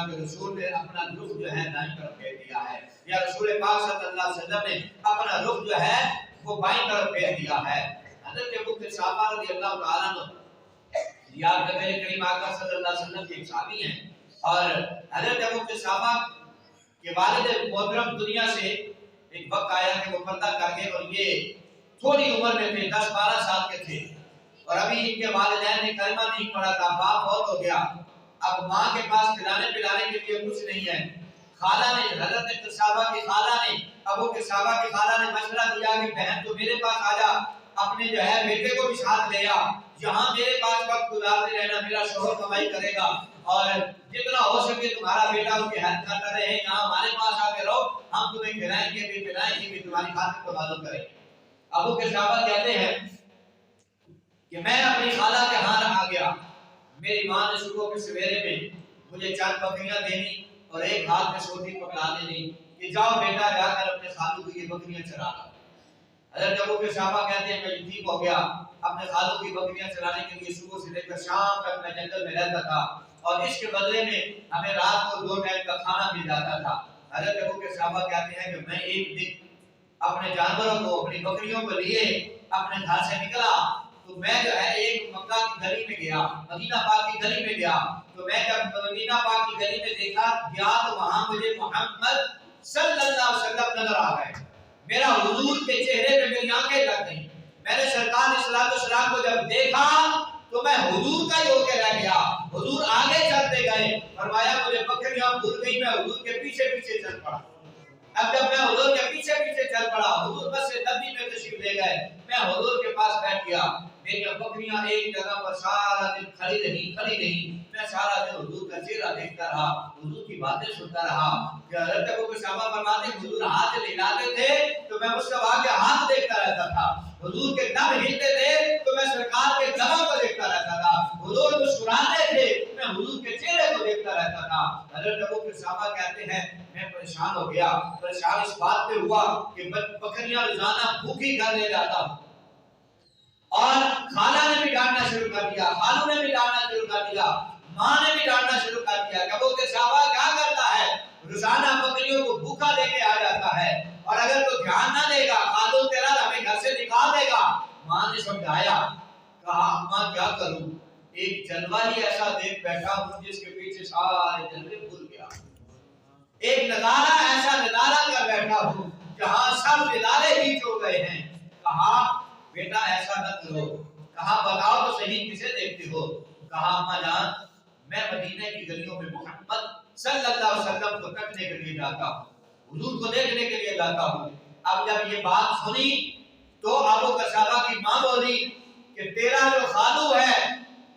کہ رسول نے اپنا رخ جو ہے دائیں طرف پھیر دیا ہے، یا رسول پاک صلی اللہ علیہ وسلم نے اپنا رخ جو ہے وہ بائیں طرف پھیر دیا ہے۔ حضرت ابو قحافہ رضی اللہ تعالیٰ عنہ یاد کرتے ہیں کریم آقا صلی اللہ علیہ وسلم کے ایک صحابی ہیں، اور حضرت ابو قحافہ کے والد محترم دنیا سے ایک وقت آیا کہ وہ پردہ کر کے، اور یہ تھوڑی عمر میں تھے، 10-12 سال کے تھے، اور ابھی ان کے والدین نے کلمہ نہیں پڑھا تھا، باپ فوت ہو گیا، اب ماں کے پاس کھلانے پلانے کے لیے کچھ نہیں ہے۔ خالہ نے، حضرت قحافہ کی خالہ نے، ابو قحافہ کی خالہ نے مشورہ دیا کہ بہن تو میرے پاس آ جا، اپنے جو ہے بیٹے کو بھی ساتھ لے آ، یہاں میرے پاس وقت گزارتے رہنا، میرا شوہر کمائی کرے گا، اور جتنا ہو سکے تمہارا بیٹا اس کی ہیلپ کرتا رہے، یہاں ہمارے پاس آ کے رہو، ہم تمہیں کھلائیں گے بھی پلائیں گے بھی، تمہاری خاطر کو معلوم کریں گے۔ ابو قحافہ کہتے ہیں کہ میں اپنی خالہ کے ہاں آ گیا، میری ماں نے صبح کے سویرے میں مجھے 4 بکریاں دینی اور ایک ہاتھ میں سوٹی پکڑا دینی کہ جاؤ بیٹا جا کر اپنے خالو کی یہ بکریاں چرا لا۔ حضرت ابو قحافہ کہتے ہیں میں یتیم ہو گیا، اپنے خالو کی بکریاں چرانے کے لیے صبح سے لے کر شام تک میں جنگل میں رہتا تھا، اور اس کے بدلے میں ہمیں رات کو 2 ٹائم کا کھانا مل جاتا تھا۔ حضرت ابو قحافہ کہتے ہیں کہ میں ایک دن اپنے جانوروں کو، اپنی بکریوں کو لیے اپنے گھر سے نکلا، تو میں جو ہے ایک مکہ کی گلی میں گیا، مدینہ پاک کی گلی میں گیا، تو میں جب مدینہ پاک کی گلی میں دیکھا گیا تو وہاں مجھے محمد صلی اللہ علیہ وسلم نظر آ گئے، میرا حضور کے چہرے پہ میری آنکھیں لگ گئیں، میں نے سرکار السلام کو جب دیکھا تو میں حضور کا ہی ہو کے رہ گیا. حضور آگے چلتے گئے. فرمایا مجھے بکریاں بھول گئی, میں حضور کے پیچھے پیچھے چل پڑا. اب جب میں حضور کے پیچھے پیچھے چل پڑا, حضور مسجد نبی میں تشریف لے گئے, میں حضور کے پاس بیٹھ گیا. میری بکریاں ایک جگہ پر سارا دن کھڑی رہی. میں سارا دن حضور کا چہرہ دیکھتا رہا, حضور کی باتیں سنتا رہا. حضرت ابو قحافہ فرماتے ہیں حضور ہاتھ ہلاتے تھے تو میں مصطفیٰ کے ہاتھ دیکھتا رہتا تھا. حضور کے دم ہلتے تھے تو میں سرکار کے دموں کو دیکھتا رہتا تھا. حضور مسکراتے تھے میں حضور کے چہرے کو دیکھتا رہتا تھا. حضرت ابو قحافہ کہتے ہیں میں پریشان ہو گیا. پریشان اس بات پہ ہوا کہ بکریاں روزانہ بھوکی گھر لے جاتا ہوں, اور خالہ نے بھی ڈانٹنا شروع کر دیا, خالو نے بھی ڈانٹنا شروع کر دیا, ماں نے بھی ڈانٹنا شروع کر دیا کہ ابو قحافہ کیا کرتا ہے, روزانہ بکریوں کو بھوکا لے کے آ جاتا ہے, اور اگر تو دھیان نہ دے گا خالو تیرا ہمیں گھر سے نکال دے گا. ماں نے سمجھایا, کہا اماں کیا کروں, ایک جلوہ ہی ایسا دیکھ بیٹھا ہوں جس کے پیچھے سارے جلوے بھول گیا. ایک نظارہ ایسا نظارہ کر بیٹھا ہوں جہاں سب نظارے ہی چھوڑ گئے ہیں. کہا بیٹا ایسا نہ کرو. کہا بتاؤ تو صحیح کسے دیکھتے ہو. کہا اماں جان میں مدینے کی گلیوں میں محمد صلی اللہ علیہ وسلم کو تکنے کے لیے جاتا ہوں, حضور کو دیکھنے کے لیے جاتا ہوں. اب جب یہ بات سنی تو ابو قحافہ کی ماں بولی کہ تیرا جو خالو ہے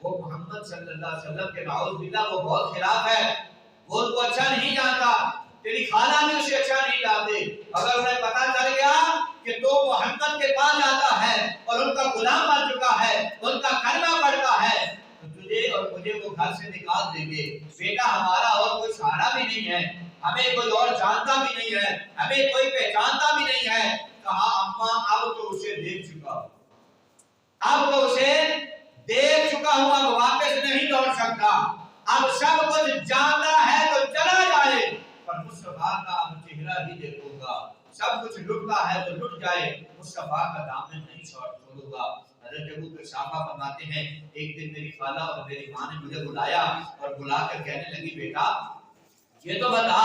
وہ محمد صلی اللہ علیہ وسلم کے نعوذ باللہ وہ بہت خلاف ہے, وہ ان کو اچھا نہیں جانتا, تیری خالہ بھی اسے اچھا نہیں جانتے. اگر انہیں پتا چل گیا کہ تو محمد کے پاس جاتا ہے اور ان کا غلام بن چکا ہے, ان کا کلمہ پڑھتا ہے, تو تجھے اور مجھے وہ گھر سے نکال دیں گے. بیٹا ہمارا اور کوئی سہارا بھی نہیں ہے, ہمیں کوئی اور جانتا بھی نہیں ہے, ہمیں کوئی پہچانتا بھی نہیں ہے. کہا اماں اب تو اسے دیکھ چکا ہوں, اب تو اسے دیکھ چکا ہوں, اب واپس نہیں لوٹ سکتا. اب سب کچھ جانتا ہے تو چلا جائے, پر مصطفیٰ کا اب چہرہ ہی دیکھوں گا. سب کچھ لٹتا ہے تو لٹ جائے, مصطفیٰ کا دامن نہیں چھوڑوں گا. حضرت ابو قحافہ فرماتے ہیں ایک دن میری خالہ اور میری ماں نے مجھے بلایا اور بلا کر کہنے لگی بیٹا یہ تو بتا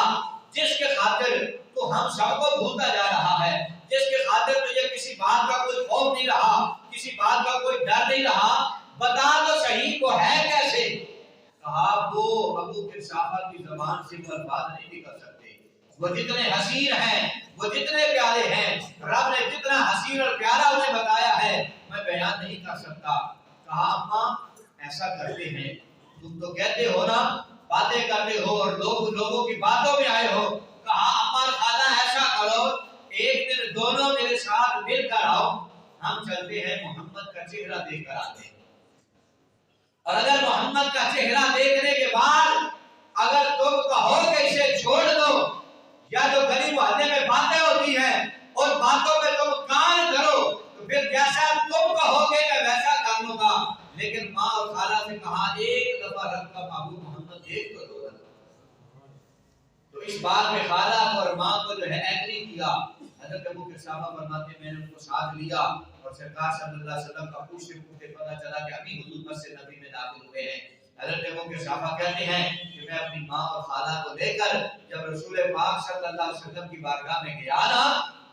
جس کے خاطر تو ہم سب کو بھولتا جا رہا ہے, جس کے خاطر تجھے کسی بات کا کوئی خوف نہیں رہا, کسی بات کا کوئی ڈر نہیں رہا, بتا تو صحیح وہ ہے کیسے. کہا وہ ابو قحافہ کی زبان سے برباد نہیں نکل سکتے. وہ جتنے حسین ہیں, وہ جتنے پیارے ہیں, رب نے جتنا حسین اور پیارا انہیں بتایا ہے میں بیان نہیں کر سکتا. کہا اماں ایسا کرتے ہیں, تم تو کہتے ہو نا باتیں کرتے ہو اور لوگوں کی باتوں میں آئے ہو. کہا اماں خالہ ایسا کرو ایک دن دونوں میرے ساتھ مل کر آؤ, ہم چلتے ہیں محمد کا چہرہ دیکھ کر آتے ہیں, اور اگر محمد کا چہرہ دیکھنے کے بعد اگر تم کہو کہ اسے چھوڑ دو, یا جو گلی محلے میں باتیں ہوتی ہیں اور باتوں پہ تم کان کرو تو پھر جیسا تم کہو گے میں ویسا کر لوں گا. لیکن ماں اور خالہ سے کہا ایک دفعہ رب کا محبوب محمد دیکھ تو دو. تو اس بات میں خالہ اور ماں کو جو ہے ایگری کیا. حضرت ابو قحافہ فرماتے میں نے ان کو ساتھ لیا اور سرکار صلی اللہ علیہ وسلم کا پوچھتے پتہ چلا کہ ابھی حضور مسجد نبی میں داخل ہوئے ہیں. حضرت ابو قحافہ کہتے ہیں کہ میں اپنی ماں اور خالہ کو لے کر جب رسول پاک صلی اللہ علیہ وسلم کی بارگاہ میں گیا نا,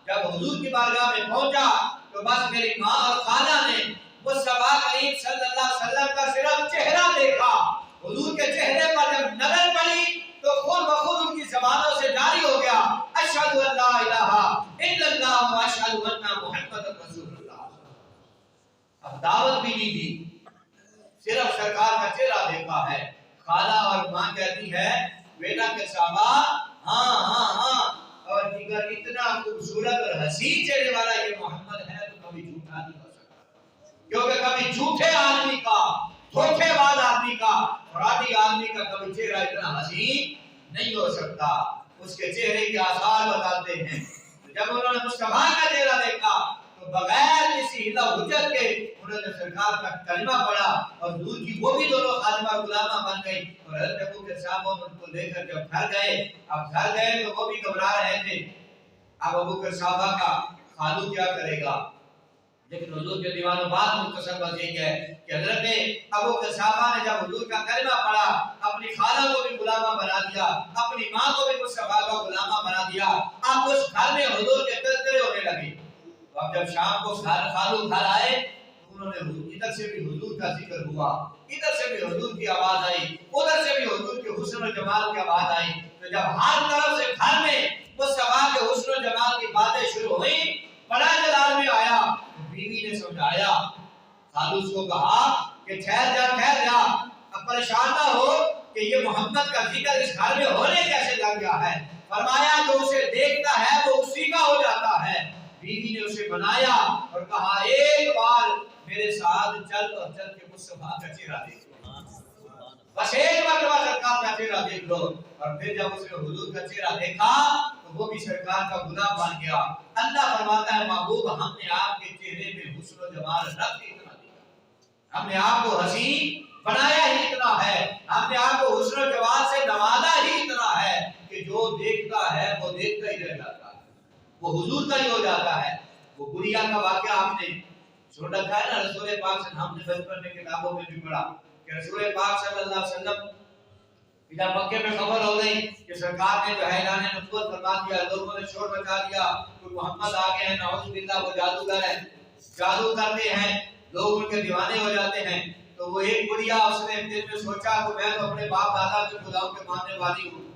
جب حضور کی بارگاہ میں پہنچا تو بس میری ماں اور خالہ نے مصطفیٰ کریم صلی اللہ علیہ وسلم کا صرف چہرہ دیکھا. حضور کے چہرے پر جب نظر پڑی تو خود بخود ان کی زبانوں سے جاری ہو گیا اشہد ان لا الہ الا اللہ و اشہد ان محمد رسول اللہ. اب دعوت بھی نہیں دی, صرف سرکار کا چہرہ دیکھا ہے. خالہ اور ماں کہتی ہے بیٹا قحافہ ہاں اور دیگر اتنا خوبصورت اور حسین چہرے والا یہ محمد ہے تو کبھی جھوٹا نہیں ہو سکتا, کیونکہ کبھی جھوٹے آدمی کا, دھوکے باز آدمی کا, فرادی آدمی کا کبھی چہرہ اتنا حسین نہیں ہو سکتا. اس کے چہرے کے آثار بتاتے ہیں. جب انہوں نے مصطفیٰ کا چہرہ دیکھا تو بغیر کسی ہلا حجت کے انہوں نے سرکار کا کلمہ پڑھا اور حضور کی وہ بھی دونوں خادمہ غلامہ بن گئی. اور حضرت ابو قحافہ ان کو لے کر جب گھر گئے تو وہ بھی گھبرا رہے تھے. اب ابو قحافہ کا خالو کیا کرے گا, لیکن حضور کے دیوانوں بات مختصر بات یہ ہے کہ حضرت ابو قحافہ نے جب حضور کا کلمہ پڑھا اپنی خالہ کو بھی غلامہ بنا دیا, اپنی ماں کو بھی مصطفیٰ کا غلامہ بنا دیا. اب اس گھر میں حضور کے تذکرے ہونے لگے. اب جب شام کو خالو گھر آئے تو انہوں نے ادھر سے بھی حضور کا ذکر ہوا، ادھر سے بھی حضور کی آواز آئی، ادھر سے بھی حضور کے حسن و جمال کی آواز آئی. تو جب ہر طرف سے گھر میں مصطفیٰ کے حسن و جمال کی باتیں شروع ہوئی، بڑا جلال میں آیا. بیوی نے سمجھایا، خالوص کو کہا کہ ٹھہر جا، اب پریشان نہ ہو کہ یہ محمد کا ذکر اس گھر میں ہونے کیسے لگ گیا ہے. فرمایا جو اسے دیکھتا ہے وہ اسی کا ہو جاتا ہے. بیوی نے اسے بنایا اور کہا ایک بار میرے ساتھ چل اور چل کے مصطفیٰ کا چہرہ دیکھ لو، بس ایک مرتبہ سرکار کا چہرہ دیکھ لو. اور پھر جب اس نے حضور کا چہرہ دیکھا تو وہ بھی سرکار کا غلام بن گیا. اللہ فرماتا ہے محبوب ہم نے آپ کے چہرے میں حسن و جمال رکھ کے اتنا دیا، ہم نے آپ کو حسین بنایا ہی اتنا ہے، ہم نے آپ کو حسن و جمال سے نوازا ہی اتنا ہے کہ جو دیکھتا ہے وہ دیکھتا ہی رہ جاتا ہے، وہ حضور کا ہی ہو جاتا ہے. وہ گڑیا کا واقعہ آپ نے سن رکھا ہے نا. رسول پاک سے ہم نے بچپن میں کتابوں میں بھی پڑھا کہ رسول پاک صلی اللہ علیہ وسلم جب مکے میں خبر ہو گئی کہ سرکار نے جو ہے اعلان نبوت فرما دیا، لوگوں نے شور مچا دیا کہ محمد آ گئے ہیں، نعوذ باللہ وہ جادوگر ہیں، جادو کرتے ہیں، لوگ ان کے دیوانے ہو جاتے ہیں. تو وہ ایک گڑیا اس نے دل میں سوچا کہ میں تو اپنے باپ دادا کے خداؤں کے ماننے والی ہوں،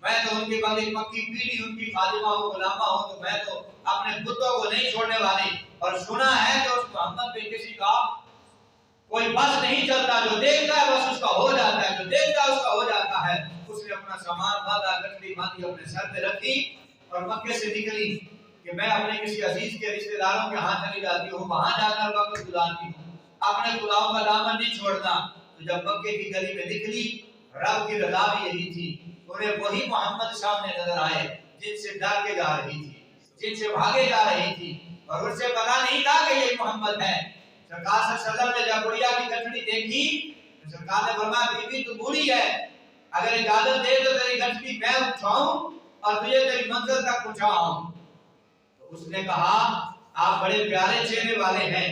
میں تو ان کے بعد ایک پکی پیڑھی ان کی خادمہ ہوں، غلامہ ہوں، تو میں تو اپنے بتوں کو نہیں چھوڑنے والی. اور سنا ہے کہ اس محمد پہ کسی کا کوئی بس نہیں چلتا، جو دیکھتا ہے بس اس کا ہو جاتا ہے، جو دیکھتا ہے اس کا ہو جاتا ہے. اس نے اپنا سامان باندھا، گٹھڑی باندھی، اپنے سر پہ رکھی اور مکے سے نکلی کہ میں اپنے کسی عزیز کے رشتہ داروں کے ہاں چلی جاتی ہوں، وہاں جا کر وقت گزارتی ہوں، اپنے خداؤں کا دامن نہیں چھوڑنا. تو جب مکے کی گلی میں نکلی، رب کی رضا بھی یہی تھی، انہیں وہی محمد سامنے نظر آئے جن سے ڈر کے جا رہی تھی، جن سے بھاگے جا رہی تھی، اور ان سے پتا نہیں تھا کہ یہ محمد ہے. سرکار صلی اللہ علیہ وسلم نے جب گڑیا کی گٹھڑی دیکھی تو سرکار نے فرمایا بی بی تو بوڑھی ہے، اگر اجازت دے تو تیری گٹھڑی میں اٹھاؤں اور تجھے تیری منزل تک پہنچاؤں. تو اس نے کہا آپ بڑے پیارے چہرے والے ہیں،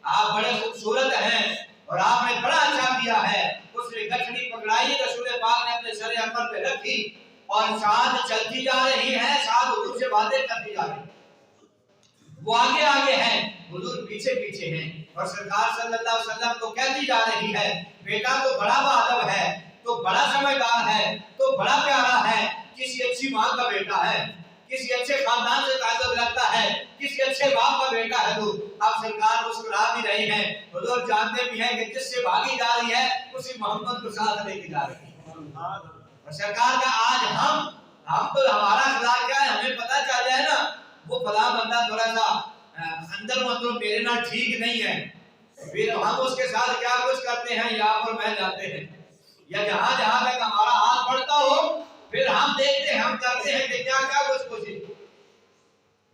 آپ بڑے خوبصورت ہیں اور آپ نے بڑا اچھا کیا ہے. اس نے گٹھڑی پکڑائی، رسول پاک نے اپنے سر انور پہ رکھی اور ساتھ چلتی جا رہی ہے، ساتھ حضور سے باتیں کرتی جا رہی ہیں. وہ آگے آگے ہیں، حضور پیچھے پیچھے ہیں، اور سرکار صلی اللہ علیہ وسلم کو کہتی جا رہی ہے بیٹا تو بڑا باادب ہے، تو بڑا سمجھدار ہے، تو بڑا پیارا ہے، کسی اچھی ماں کا بیٹا ہے، کسی اچھے خاندان سے تعلق رکھتا ہے، کسی اچھے باپ کا بیٹا ہے. تو اب سرکار مسکرا بھی رہی ہیں. حضور جانتے بھی ہیں کہ جس سے بھاگی جا رہی ہے اسی محمد کو ساتھ لے کے جا رہی ہے. اور سرکار کا آج ہم تو ہمارا خدا کیا ہے ہمیں پتہ چل جائے نا، وہ فلاں بندہ تھوڑا سا اندر مندر میرے نال ٹھیک نہیں ہے، پھر ہم اس کے ساتھ کیا کچھ کرتے ہیں یہاں پر میں جاتے ہیں، یا جہاں جہاں تک ہمارا ہاتھ بڑھتا ہو پھر ہم دیکھتے ہیں، ہم کرتے ہیں کہ کیا کیا کچھ.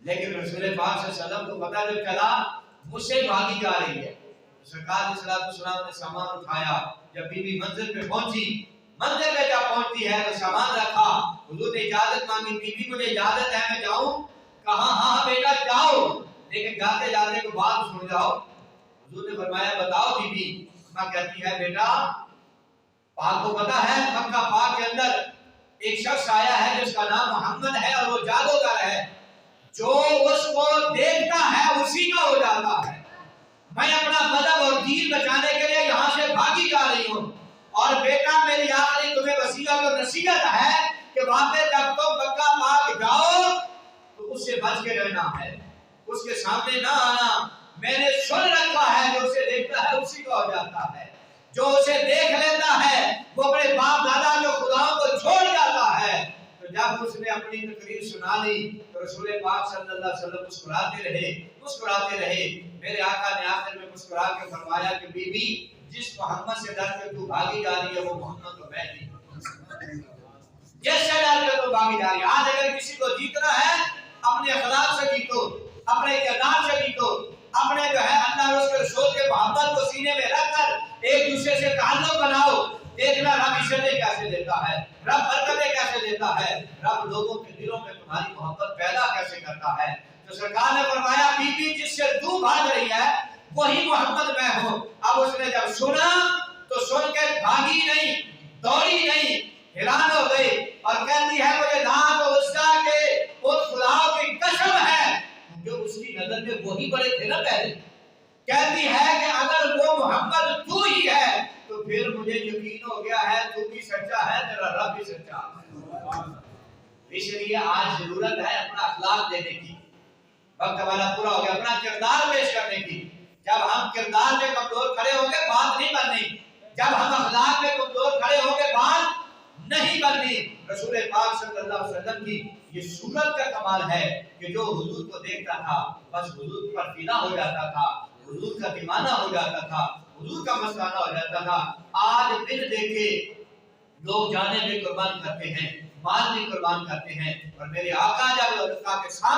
لیکن رسول پاک صلی اللہ علیہ وسلم کو پتہ جب چلا مجھ سے بھاگی جا رہی ہے، سرکار علیہ السلام نے سامان اٹھایا. جب بی بی منزل پہ پہنچی، منزل پہ جب پہنچتی ہے تو سامان رکھا، حضور نے اجازت مانگی بی بی مجھے اجازت ہے میں جاؤں؟ کہا ہاں بیٹا جاؤ، لیکن جاتے جاتے کو بات سن جاؤ. حضور نے فرمایا بتاؤ بی بی. ماں کہتی ہے بیٹا پاک کو پتا ہے مکہ پاک کے اندر ایک شخص آیا ہے جس کا نام محمد ہے اور وہ جادوگر ہے، جو اس کو دیکھتا ہے اسی کا ہو جاتا ہے. میں اپنا مذہب اور دین بچانے کے لیے یہاں سے بھاگی جا رہی ہوں، اور بیٹا میری آخری تمہیں وصیت و نصیحت ہے کہ وہاں پہ جب تم مکہ پاک جاؤ تو اس سے بچ کے رہنا ہے، اس کے سامنے نہ آنا. میں نے سن رکھا ہے جو اسے دیکھتا ہے اسی کا ہو جاتا ہے، جو اسے دیکھ لیتا ہے وہ اپنے باپ دادا جو خداؤں کو چھوڑ جاتا ہے. تو جب اس نے اپنی تقریر سنا لی تو رسول پاک صلی اللہ علیہ وسلم مسکراتے رہے. میرے آقا نے آخر میں مسکرا کے فرمایا کہ بی بی جس محمد سے ڈر کے تو بھاگی جا رہی ہے وہ محمد تو میں نہیں ہوں، جس سے ڈر کے تو بھاگی جا رہی ہے. آج اگر کسی کو جیتنا ہے اپنے اخلاق سے جیتو، اپنے کردار سے جیتو، اپنے جو ہے اللہ اور اس کے رسول کے محبت کو سینے میں رکھ کر ایک دوسرے سے تعلق بناؤ. دیکھنا رب عزتیں کیسے دیتا ہے، رب برکتیں کیسے دیتا ہے، رب لوگوں کے دلوں میں تمہاری محبت پیدا کیسے کرتا ہے. تو سرکار نے فرمایا بی بی جس سے تو بھاگ رہی ہے وہی محمد میں ہوں. اب اس نے جب سنا تو سن کے بھاگی نہیں، دوڑی نہیں، حیران ہو گئی اور کہتی ہے مجھے لات و عزا کے ان خداؤں کی قسم ہے جو اس کی نظر بدن میں وہی بڑے تھے نا پہلے. کہتی ہے کہ اگر وہ محمد تو ہی ہے تو پھر مجھے یقین ہو گیا ہے تو بھی سچا ہے، تیرا رب بھی سچا ہے. اس لیے آج ضرورت ہے اپنا اخلاق دینے کی. وقت ہمارا پورا ہو گیا. اپنا کردار پیش کرنے کی. جب ہم کردار میں کمزور کھڑے ہوں گے بات نہیں بننی. جب ہم اخلاق میں کمزور کھڑے ہوں گے بات نہیں بننی. رسول پاک صلی اللہ علیہ وسلم کی یہ صورت کا کمال ہے کہ جو حضور کو دیکھتا تھا بس حضور پر فنا ہو جاتا تھا، حضور کا دیوانہ ہو جاتا تھا، حضور کا مستانہ ہو جاتا تھا. آج بن دیکھے لوگ جانے میں قربان کرتے ہیں، مال بھی قربان کرتے ہیں، اور میرے آقا جب کے ساتھ